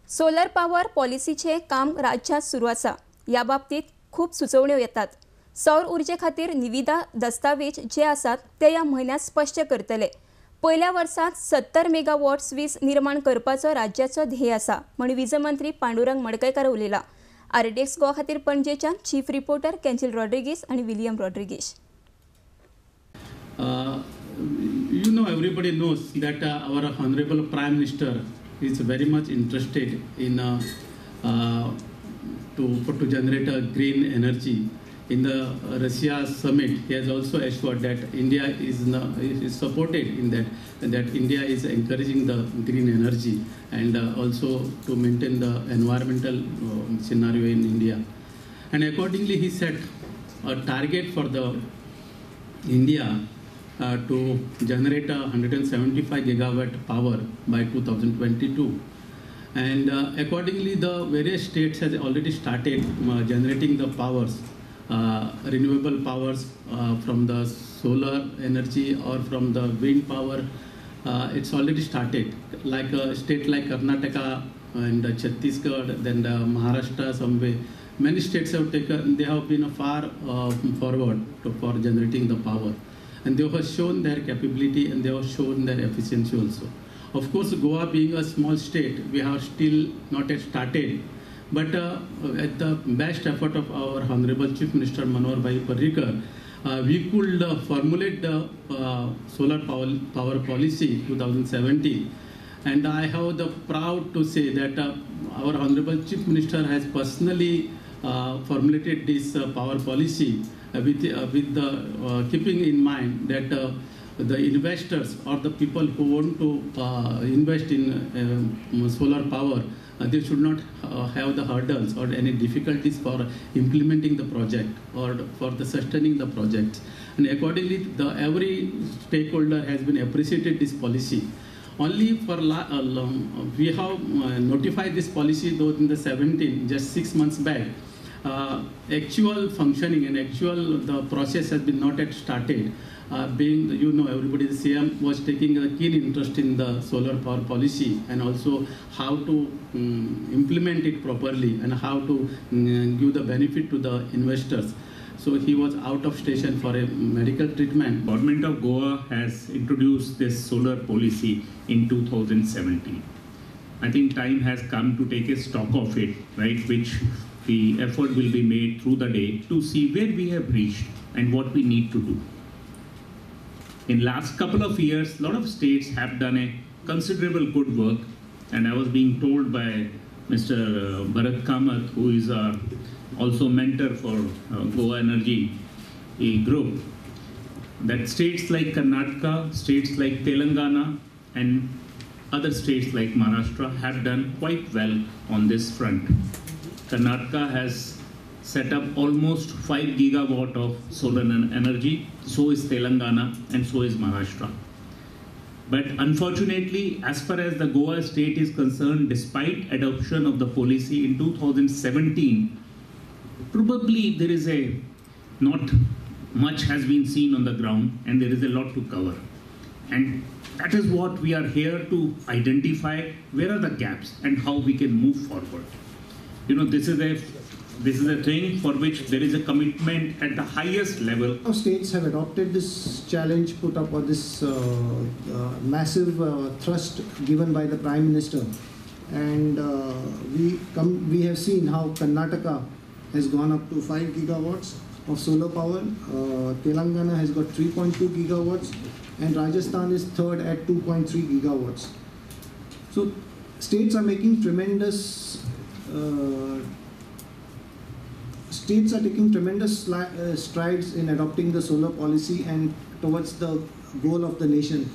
Solar power पॉलिसीचे काम राज्यात सुरू आसा। या बाबतीत खूप सुचोवण्यो येतात। सौर उर्जे खातीर निविदा दस्तावेज जे आसात ते या म्हयन्यात स्पष्ट करतले। पहिल्या वर्सात 70 मेगावॉट्स वीज निर्माण करपाचो राज्याचो ध्येय आसा, म्हण वीज मंत्री पांडुरंग मडकयकार उलयला। आरडीएक्स गोवा खातीर पणजेच्यान चीफ रिपोर्टर केंजिल रॉड्रिगीस आणि William Rodrigues. You know, everybody knows that our Honorable Prime Minister is very much interested in to generate a green energy. In the Russia summit, he has also assured that India is supported in that India is encouraging the green energy and also to maintain the environmental scenario in India. And accordingly, he set a target for the India to generate 175 gigawatt power by 2022. And accordingly, the various states has already started generating the powers, renewable powers from the solar energy or from the wind power. It's already started. Like a state like Karnataka and Chhattisgarh, then the Maharashtra, somewhere, many states have taken. They have been far forward for generating the power. And they have shown their capability and they have shown their efficiency also. Of course, Goa being a small state, we have still not yet started. But at the best effort of our Honorable Chief Minister Manohar Bhai Parrikar, we could formulate the solar power policy 2017. And I have the proud to say that our Honorable Chief Minister has personally formulated this power policy with the keeping in mind that the investors or the people who want to invest in solar power, they should not have the hurdles or any difficulties for implementing the project or for the sustaining the project. And accordingly, every stakeholder has been appreciated this policy. Only for we have notified this policy though in the 17, just 6 months back. Actual functioning and the process has been not yet started. Being, you know, everybody, the CM was taking a keen interest in the solar power policy and also how to implement it properly and how to give the benefit to the investors. So he was out of station for a medical treatment. Government of Goa has introduced this solar policy in 2017. I think time has come to take a stock of it, right? Which the effort will be made through the day to see where we have reached and what we need to do. In last couple of years, a lot of states have done a considerable good work, and I was being told by Mr. Bharat Kamath, who is also mentor for Goa Energy group, that states like Karnataka, states like Telangana, and other states like Maharashtra have done quite well on this front. Karnataka has set up almost 5 gigawatt of solar energy, so is Telangana and so is Maharashtra. But unfortunately, as far as the Goa state is concerned, despite adoption of the policy in 2017, probably there is not much has been seen on the ground and there is a lot to cover. And that is what we are here to identify, where are the gaps and how we can move forward. You know, this is a thing for which there is a commitment at the highest level. States have adopted this challenge put up, or this massive thrust given by the Prime Minister, and we have seen how Karnataka has gone up to 5 gigawatts of solar power. Telangana has got 3.2 gigawatts, and Rajasthan is third at 2.3 gigawatts. So states are making tremendous. States are taking tremendous strides in adopting the solar policy and towards the goal of the nation.